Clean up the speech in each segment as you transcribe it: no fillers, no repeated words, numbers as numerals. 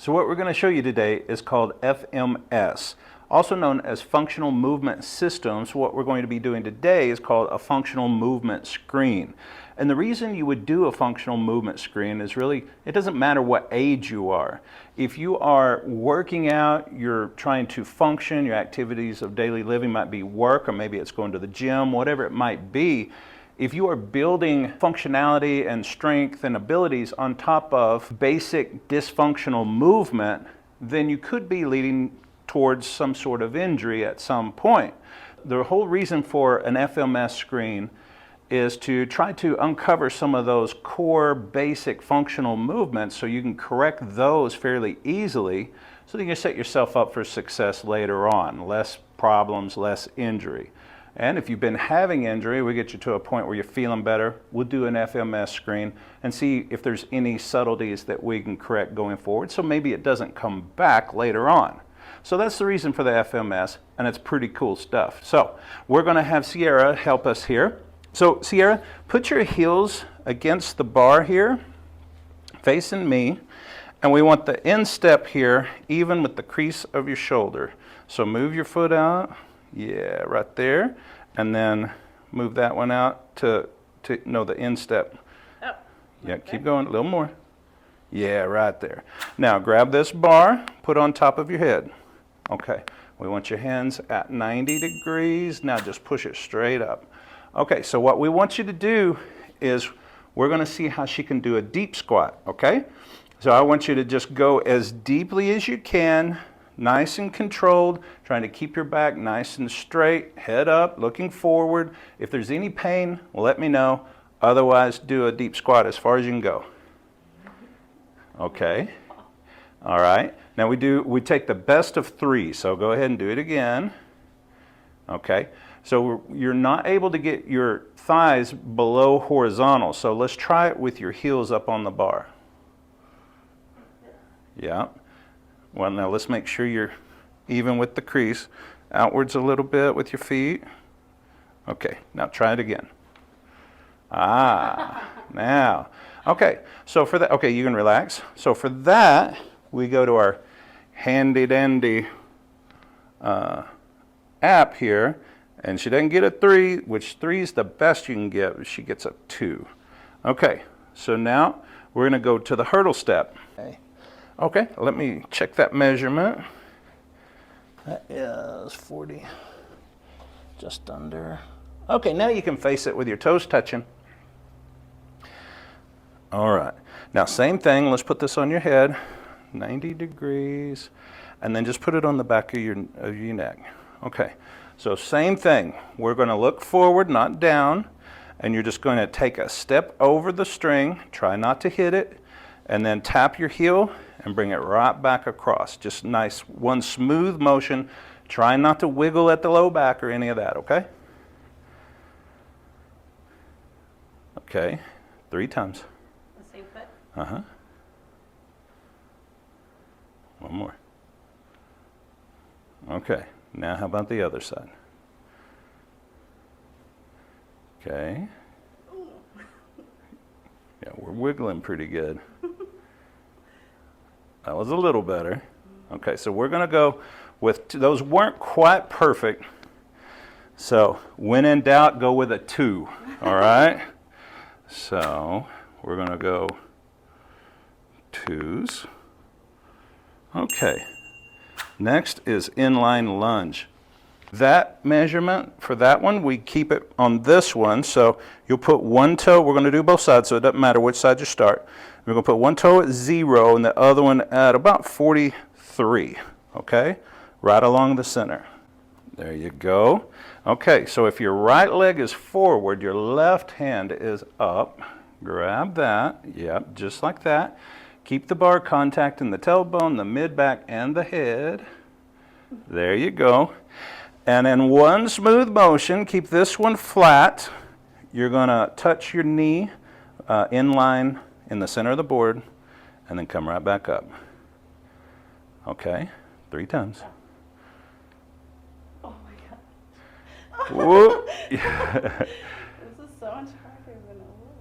So what we're going to show you today is called FMS, also known as Functional Movement Systems. What we're going to be doing today is called a functional movement screen. And the reason you would do a functional movement screen is really, it doesn't matter what age you are. If you are working out, you're trying to function, your activities of daily living might be work, or maybe it's going to the gym, whatever it might be. If you are building functionality and strength and abilities on top of basic dysfunctional movement, then you could be leading towards some sort of injury at some point. The whole reason for an FMS screen is to try to uncover some of those core basic functional movements so you can correct those fairly easily so that you can set yourself up for success later on. Less problems, less injury. And if you've been having injury, we get you to a point where you're feeling better, we'll do an FMS screen and see if there's any subtleties that we can correct going forward, so maybe it doesn't come back later on. So that's the reason for the FMS, and it's pretty cool stuff. So we're going to have Sierra help us here. So Sierra, put your heels against the bar here, facing me, and we want the instep here even with the crease of your shoulder. So move your foot out. Yeah, right there. And then move that one out to the instep. Oh, yeah, okay. Keep going, a little more. Yeah, right there. Now grab this bar, put on top of your head. Okay, we want your hands at 90 degrees. Now just push it straight up. Okay, so what we want you to do is we're going to see how she can do a deep squat, okay? So I want you to just go as deeply as you can, nice and controlled, trying to keep your back nice and straight, head up, looking forward. If there's any pain, let me know. Otherwise, do a deep squat as far as you can go. Okay. All right. Now we take the best of three, so go ahead and do it again. Okay. So you're not able to get your thighs below horizontal, so let's try it with your heels up on the bar. Yeah. Well, now let's make sure you're even with the crease. Outwards a little bit with your feet. Okay, now try it again. Now. Okay, so for that, okay, you can relax. So for that, we go to our handy-dandy app here, and she doesn't get a 3, which 3 is the best you can get. She gets a 2. Okay, so now we're going to go to the hurdle step. Okay, let me check that measurement. That is 40, just under. Okay, now you can face it with your toes touching. All right, now same thing, let's put this on your head, 90 degrees, and then just put it on the back of your neck. Okay, so same thing, we're gonna look forward, not down, and you're just gonna take a step over the string, try not to hit it, and then tap your heel and bring it right back across. Just nice, one smooth motion. Try not to wiggle at the low back or any of that, okay? Okay, 3 times. The same foot? Uh-huh. One more. Okay, now how about the other side? Okay. Ooh. Yeah, we're wiggling pretty good. That was a little better. Okay, so we're going to go with, those weren't quite perfect. So when in doubt, go with a 2, all right? So we're going to go 2s. Okay, next is inline lunge. That measurement, for that one, we keep it on this one. So you'll put one toe, we're going to do both sides, so it doesn't matter which side you start. We're going to put one toe at 0 and the other one at about 43, okay? Right along the center. There you go. Okay, so if your right leg is forward, your left hand is up. Grab that, yep, just like that. Keep the bar contact in the tailbone, the mid-back, and the head. There you go. And in one smooth motion, keep this one flat. You're going to touch your knee in line in the center of the board, and then come right back up. Okay, 3 times. Oh my God. Whoop. This is so much harder than it was.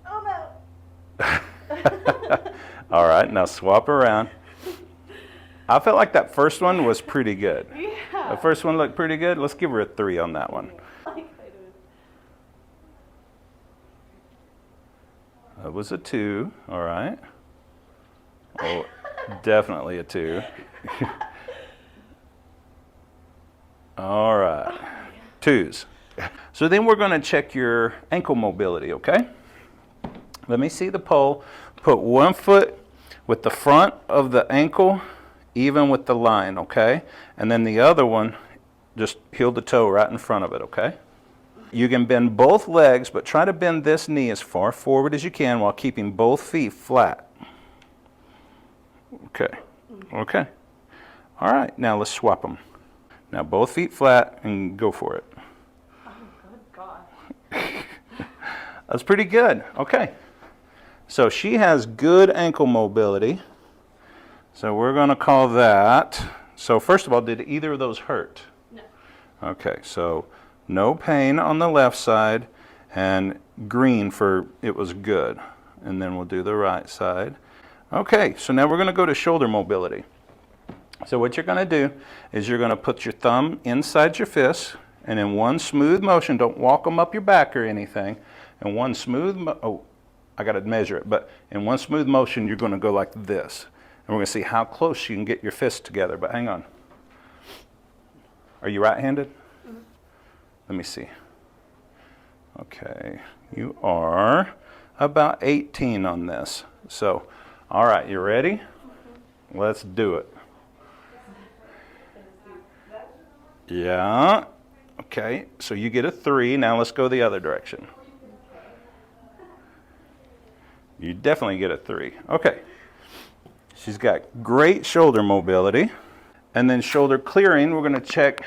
Oh no. All right, now swap around. I felt like that first one was pretty good. Yeah. The first one looked pretty good. Let's give her a 3 on that one. That was a 2, all right. Oh, definitely a 2. All right, 2s. So then we're gonna check your ankle mobility, okay? Let me see the pole. Put one foot with the front of the ankle even with the line, okay? And then the other one, just heel to toe right in front of it, okay? You can bend both legs, but try to bend this knee as far forward as you can while keeping both feet flat. Okay, okay. All right, now let's swap them. Now both feet flat and go for it. Oh, good God. That's pretty good, okay. So she has good ankle mobility. So we're gonna call that. So first of all, did either of those hurt? No. Okay, so no pain on the left side and green for it was good. And then we'll do the right side. Okay, so now we're gonna go to shoulder mobility. So what you're gonna do is you're gonna put your thumb inside your fist and in one smooth motion, don't walk them up your back or anything, in one smooth, I gotta measure it, but in one smooth motion, you're gonna go like this. And we're gonna see how close you can get your fists together, but hang on. Are you right-handed? Mm-hmm. Let me see. Okay, you are about 18 on this. So, all right, you ready? Mm-hmm. Let's do it. Yeah, okay, so you get a 3. Now let's go the other direction. You definitely get a 3. Okay. She's got great shoulder mobility. And then shoulder clearing, we're going to check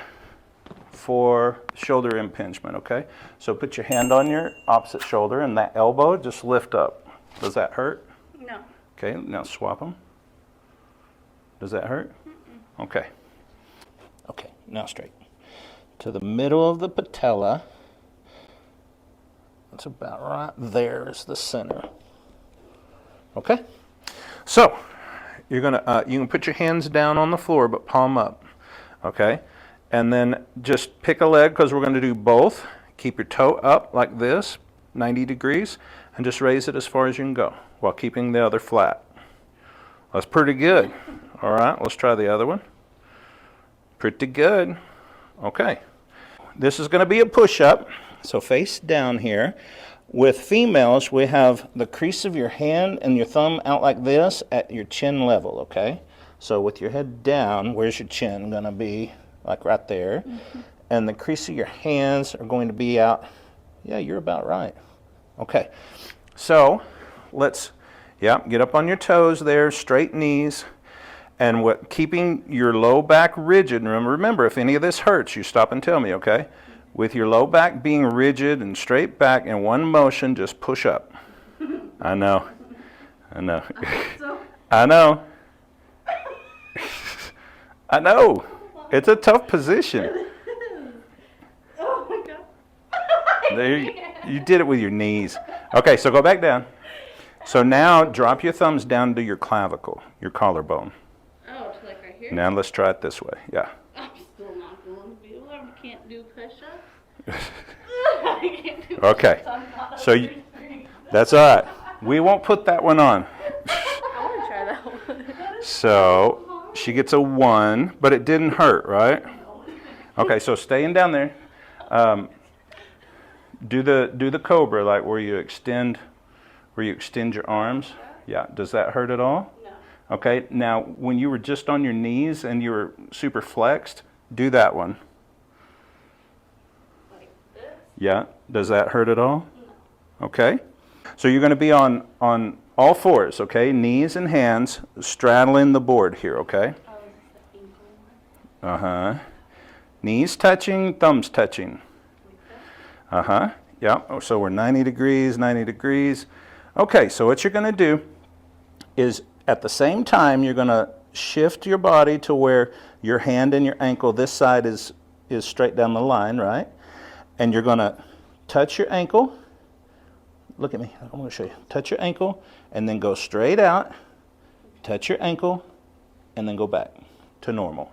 for shoulder impingement, okay? So put your hand on your opposite shoulder and that elbow, just lift up. Does that hurt? No. Okay, now swap them. Does that hurt? Mm-mm. Okay. Okay, now straight. To the middle of the patella. That's about right there is the center. Okay? So, you're gonna you can put your hands down on the floor, but palm up, okay? And then just pick a leg because we're going to do both. Keep your toe up like this, 90 degrees, and just raise it as far as you can go while keeping the other flat. That's pretty good. All right, let's try the other one. Pretty good. Okay. This is going to be a push-up, so face down here. With females, we have the crease of your hand and your thumb out like this at your chin level, okay? So with your head down, where's your chin going to be? Like right there. Mm-hmm. And the crease of your hands are going to be out. Yeah, you're about right. Okay. So let's, get up on your toes there, straight knees. And keeping your low back rigid. And remember, if any of this hurts, you stop and tell me, okay? With your low back being rigid and straight back in one motion, just push up. I know. I know. I know. I know. It's a tough position. Oh my God. There you did it with your knees. Okay, so go back down. So now drop your thumbs down to your clavicle, your collarbone. Oh, it's like right here? Now let's try it this way. Yeah. I'm still not going to be able to. I can't do push-ups. I can't do Okay. push-ups. So that's all right. We won't put that one on. I want to try that one. So she gets a 1, but it didn't hurt, right? Okay, so staying down there. Do the cobra, like where you extend your arms. Yeah. Does that hurt at all? No. Okay. Now, when you were just on your knees and you were super flexed, do that one. Like this? Yeah. Does that hurt at all? No. Okay. So you're going to be on all fours, okay? Knees and hands straddling the board here, okay? Oh, is this the ankle one? Uh-huh. Knees touching, thumbs touching. Uh-huh. Yeah. Oh, so we're 90 degrees, 90 degrees. Okay, so what you're going to do is at the same time, you're going to shift your body to where your hand and your ankle, this side is straight down the line, right? And you're going to touch your ankle. Look at me. I'm going to show you. Touch your ankle and then go straight out touch your ankle, and then go back to normal.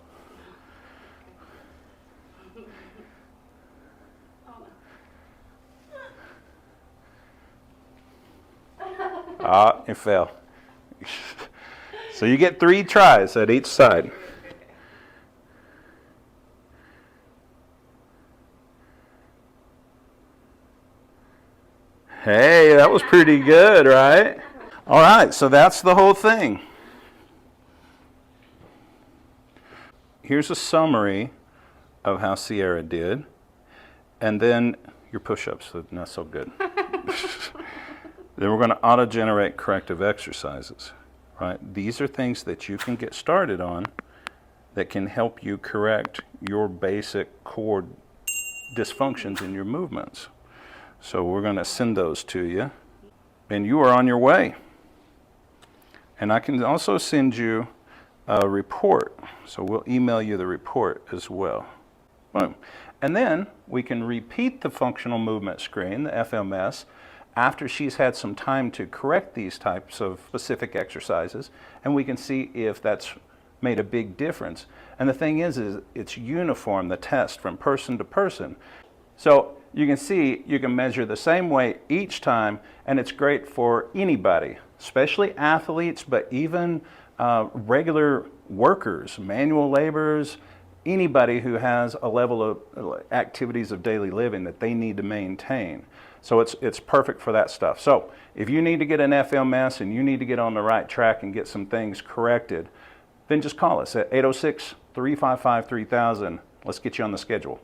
Ah, it fell. So you get 3 tries at each side. Hey, that was pretty good, right? All right, so that's the whole thing. Here's a summary of how Sierra did, and then your push-ups, not so good. Then we're going to auto-generate corrective exercises, right? These are things that you can get started on that can help you correct your basic core dysfunctions in your movements. So we're going to send those to you, and you are on your way. And I can also send you a report, so we'll email you the report as well. Boom. And then we can repeat the functional movement screen, the FMS, after she's had some time to correct these types of specific exercises, and we can see if that's made a big difference. And the thing is it's uniform, the test, from person to person. So you can see you can measure the same way each time, and it's great for anybody, especially athletes, but even regular workers, manual laborers, anybody who has a level of activities of daily living that they need to maintain. So it's perfect for that stuff. So if you need to get an FMS and you need to get on the right track and get some things corrected, then just call us at 806-355-3000. Let's get you on the schedule.